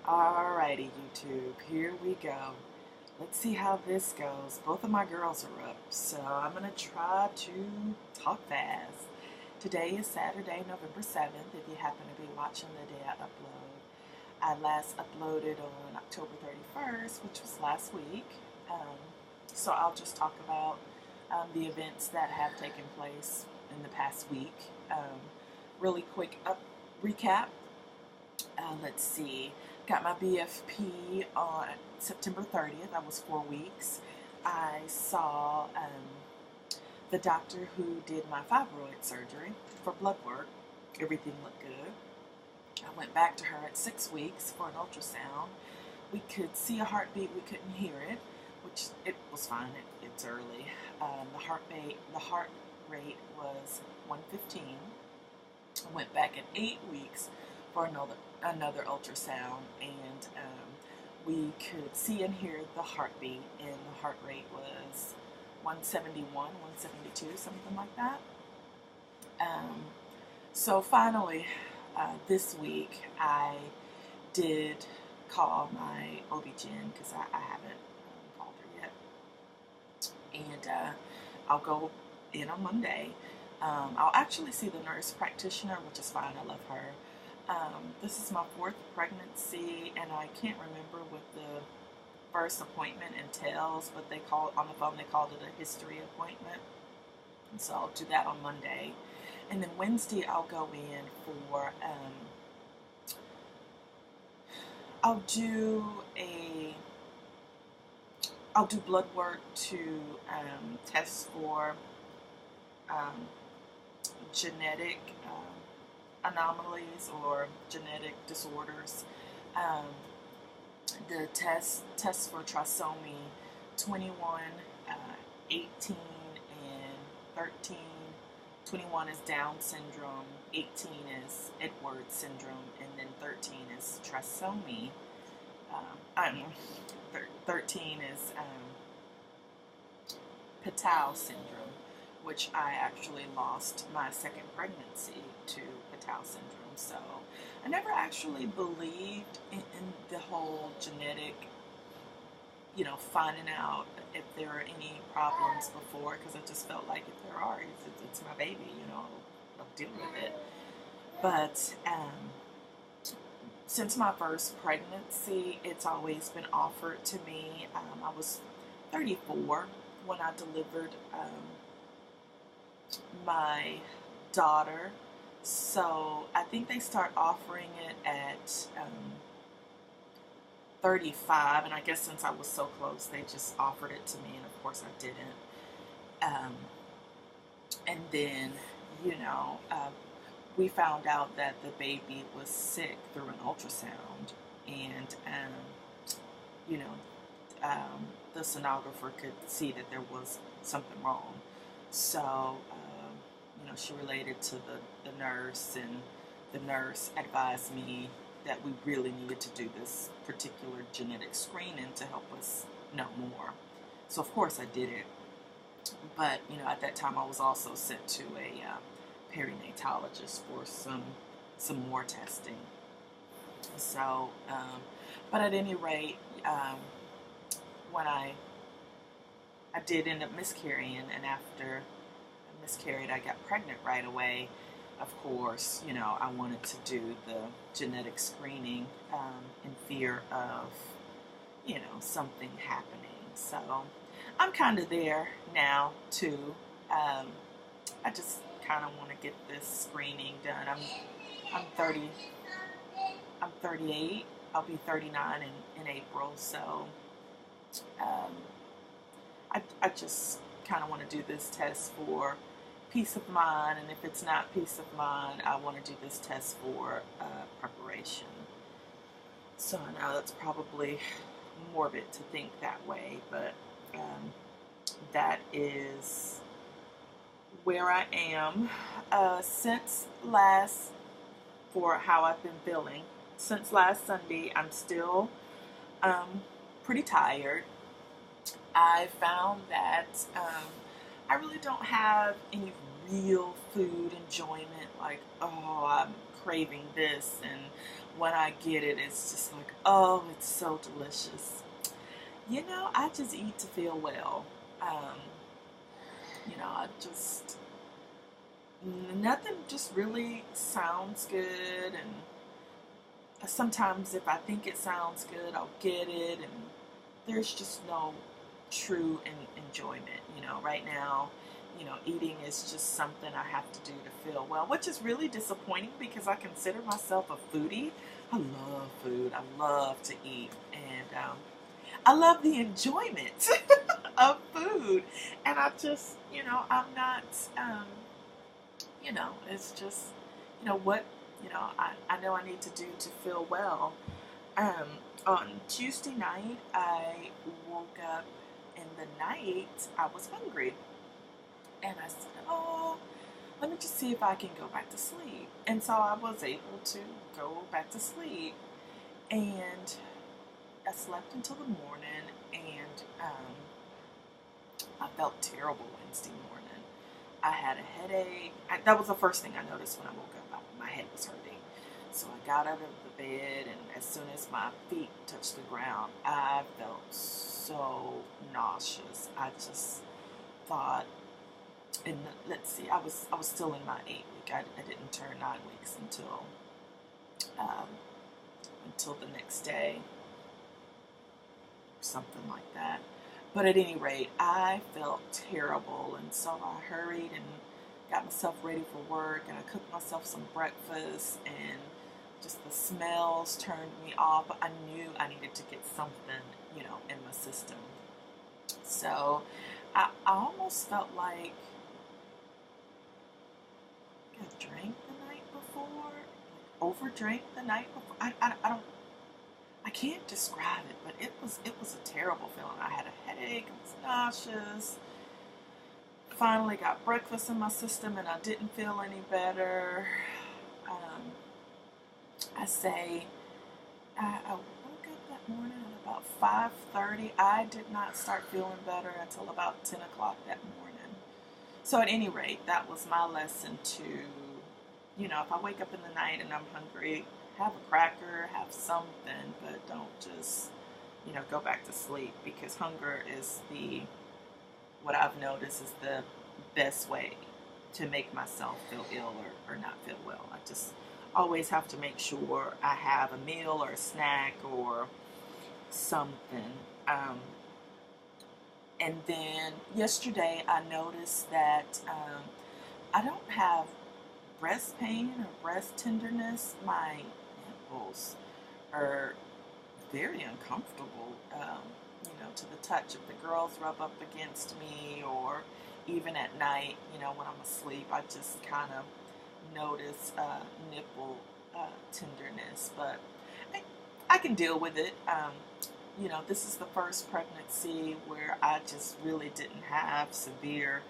Alrighty, YouTube, here we go. Let's see how this goes. Both of my girls are up, so I'm going to try to talk fast. Today is Saturday, November 7th, if you happen to be watching the day I upload. I last uploaded on October 31st, which was last week. So I'll just talk about the events that have taken place in the past week. Really quick recap. Let's see. Got my BFP on September 30th. That was 4 weeks. I saw the doctor who did my fibroid surgery for blood work. Everything looked good. I went back to her at 6 weeks for an ultrasound. We could see a heartbeat. We couldn't hear it, which it was fine. It's early. The heart rate was 115. I went back at 8 weeks for another ultrasound, and we could see and hear the heartbeat, and the heart rate was 171, 172, something like that. So finally, this week, I did call my OBGYN because I haven't called her yet, and I'll go in on Monday. I'll actually see the nurse practitioner, which is fine. I love her. This is my 4th pregnancy, and I can't remember what the first appointment entails, but they called on the phone. They called it a history appointment, and so I'll do that on Monday. And then Wednesday, I'll go in for I'll do blood work to test for genetic anomalies or genetic disorders. The tests for trisomy 21, 18, and 13. 21 is Down syndrome, 18 is Edwards syndrome, and then 13 is trisomy. 13 is Patel Syndrome, which I actually lost my second pregnancy to Patel Syndrome. So I never actually believed in the whole genetic, finding out if there are any problems before, because I just felt like if there are, it's my baby, I'll deal with it. But since my first pregnancy, it's always been offered to me. I was 34 when I delivered my daughter, so I think they start offering it at 35, and I guess since I was so close, they just offered it to me, and of course I didn't. And then, we found out that the baby was sick through an ultrasound, and the sonographer could see that there was something wrong. So, she related to the nurse, and the nurse advised me that we really needed to do this particular genetic screening to help us know more. So, of course, I did it. But, at that time, I was also sent to a perinatologist for some more testing. So, but at any rate, when I did end up miscarrying, and after I miscarried, I got pregnant right away. Of course, I wanted to do the genetic screening in fear of, something happening. So I'm kind of there now too. I just kind of want to get this screening done. I'm 30. I'm 38. I'll be 39 in April. So I just kind of want to do this test for peace of mind, and if it's not peace of mind, I want to do this test for preparation. So I know that's probably morbid to think that way, but that is where I am. For how I've been feeling, since last Sunday, I'm still pretty tired. I found that I really don't have any real food enjoyment, like, oh, I'm craving this, and when I get it, it's just like, oh, it's so delicious. You know, I just eat to feel well. Um, you know, I just, nothing just really sounds good, and sometimes if I think it sounds good, I'll get it, and there's just no true enjoyment. You know, right now, you know, eating is just something I have to do to feel well, which is really disappointing because I consider myself a foodie. I love food. I love to eat, and I love the enjoyment of food. And I just, you know, I'm not, you know, it's just, you know, what, you know, I know I need to do to feel well. On Tuesday night, I woke up in the night, I was hungry. And I said, oh, let me just see if I can go back to sleep. And so I was able to go back to sleep. And I slept until the morning, and I felt terrible Wednesday morning. I had a headache. That was the first thing I noticed when I woke up. My head was hurting. So I got out of the bed, and as soon as my feet touched the ground, I felt so nauseous. I just thought, and let's see, I was still in my 8 week. I didn't turn 9 weeks until the next day, something like that. But at any rate, I felt terrible, and so I hurried and got myself ready for work, and I cooked myself some breakfast, and just the smells turned me off. I knew I needed to get something, you know, in my system. So I almost felt like I drank the night before, overdrank the night before. I can't describe it, but it was a terrible feeling. I had a headache, I was nauseous. Finally got breakfast in my system, and I didn't feel any better. I woke up that morning at about 5:30. I did not start feeling better until about 10 o'clock that morning. So at any rate, that was my lesson to, you know, if I wake up in the night and I'm hungry, have a cracker, have something, but don't just, you know, go back to sleep, because hunger is what I've noticed is the best way to make myself feel ill or not feel well. I just always have to make sure I have a meal or a snack or something. And then yesterday I noticed that I don't have breast pain or breast tenderness. My nipples are very uncomfortable, you know, to the touch. If the girls rub up against me, or even at night, you know, when I'm asleep, I just kind of notice nipple tenderness. But I can deal with it. You know, this is the first pregnancy where I just really didn't have severe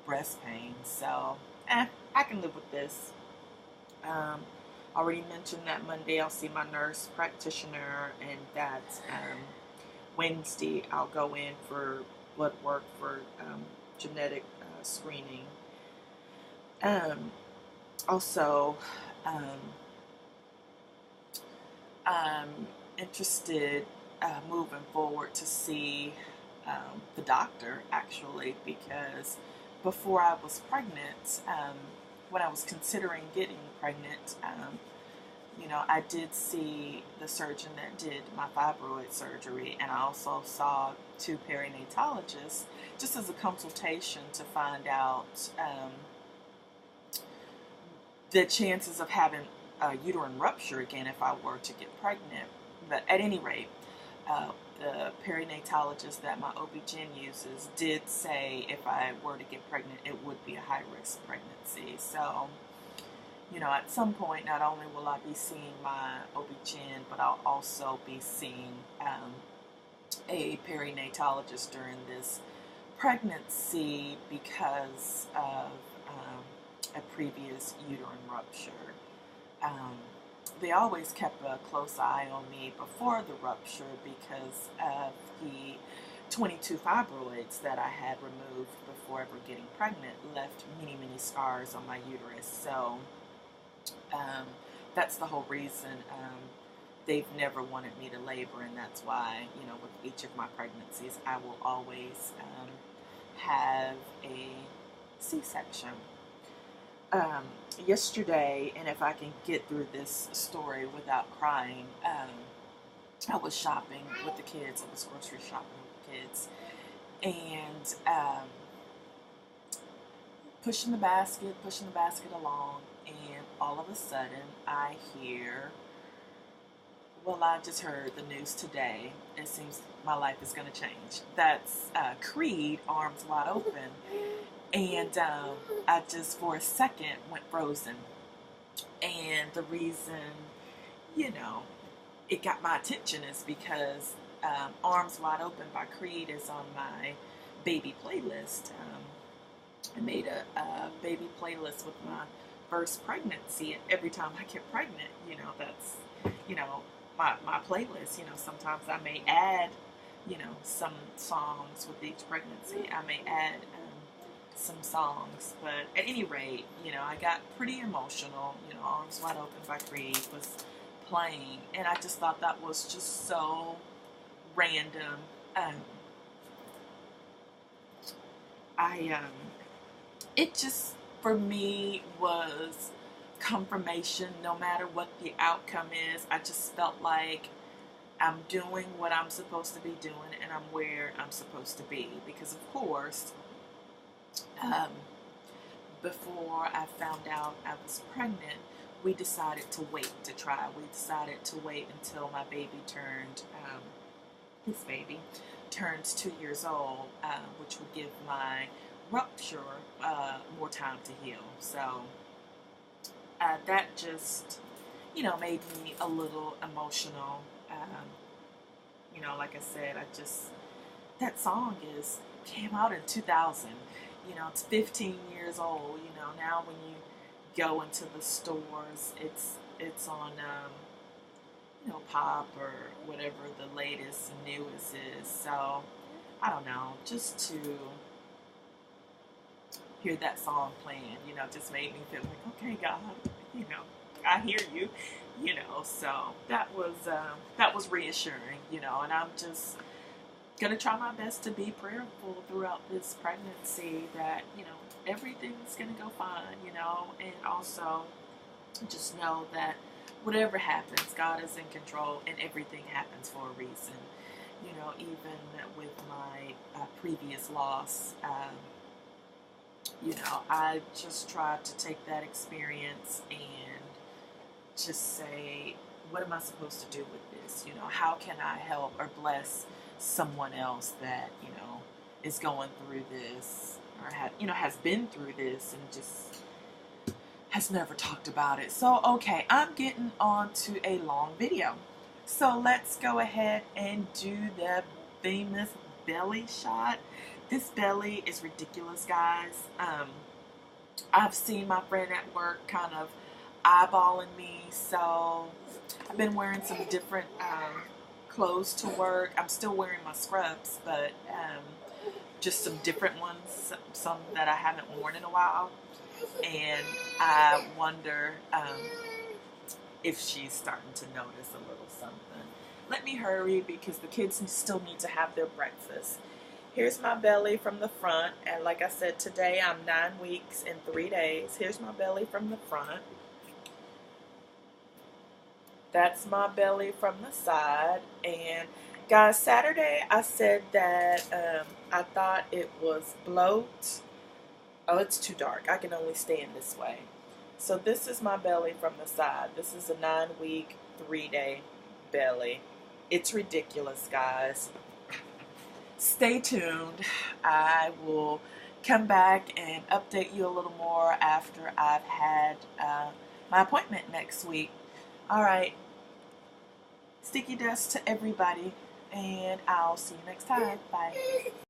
breast pain. So, I can live with this. Already mentioned that Monday I'll see my nurse practitioner, and that Wednesday I'll go in for blood work for genetic screening. Also, I'm interested moving forward to see the doctor, actually, because before I was pregnant, when I was considering getting pregnant, you know, I did see the surgeon that did my fibroid surgery, and I also saw 2 perinatologists just as a consultation to find out the chances of having a uterine rupture again if I were to get pregnant. But at any rate, the perinatologist that my OBGYN uses did say if I were to get pregnant, it would be a high-risk pregnancy. So, you know, at some point, not only will I be seeing my OBGYN, but I'll also be seeing a perinatologist during this pregnancy because of a previous uterine rupture. They always kept a close eye on me before the rupture because of the 22 fibroids that I had removed before ever getting pregnant left many, many scars on my uterus. So that's the whole reason. They've never wanted me to labor, and that's why, with each of my pregnancies, I will always have a C-section. Yesterday, and if I can get through this story without crying, I was shopping with the kids. I was grocery shopping with the kids, and pushing the basket along, and all of a sudden I hear, well, I just heard the news today. It seems my life is going to change. That's Creed, Arms Wide Open. And I just, for a second, went frozen. And the reason, it got my attention is because Arms Wide Open by Creed is on my baby playlist. I made a baby playlist with my first pregnancy, and every time I get pregnant, that's, my playlist. Sometimes I may add, some songs with each pregnancy. I may add some songs, but at any rate, I got pretty emotional. Arms Wide Open by Creed was playing, and I just thought that was just so random. It just, for me, was confirmation. No matter what the outcome is, I just felt like I'm doing what I'm supposed to be doing, and I'm where I'm supposed to be. Because of course, before I found out I was pregnant, we decided to wait to try. We decided to wait until my baby turned, this baby turns 2 years old, which would give my rupture more time to heal. So that just, made me a little emotional. Like I said, that song came out in 2000. It's 15 years old. Now when you go into the stores, it's on, pop or whatever the latest and newest is. So I don't know, just to hear that song playing, just made me feel like, okay, God, I hear you, so that was reassuring, and I'm just gonna try my best to be prayerful throughout this pregnancy that, everything's gonna go fine, and also just know that whatever happens, God is in control, and everything happens for a reason. Even with my previous loss, I just tried to take that experience and just say, what am I supposed to do with this? How can I help or bless someone else that, is going through this, or has been through this and just has never talked about it. So, okay, I'm getting on to a long video. So let's go ahead and do the famous belly shot. This belly is ridiculous, guys. I've seen my friend at work kind of eyeballing me, so I've been wearing some different clothes to work. I'm still wearing my scrubs, but just some different ones, some that I haven't worn in a while. And I wonder if she's starting to notice a little something. Let me hurry because the kids still need to have their breakfast. Here's my belly from the front, and like I said, today I'm 9 weeks and 3 days. Here's my belly from the front. That's my belly from the side. And guys, Saturday I said that I thought it was bloat. Oh, it's too dark. I can only stand this way. So this is my belly from the side. This is a 9-week, 3-day belly. It's ridiculous, guys. Stay tuned. I will come back and update you a little more after I've had my appointment next week. All right. Sticky dust to everybody, and I'll see you next time. Bye.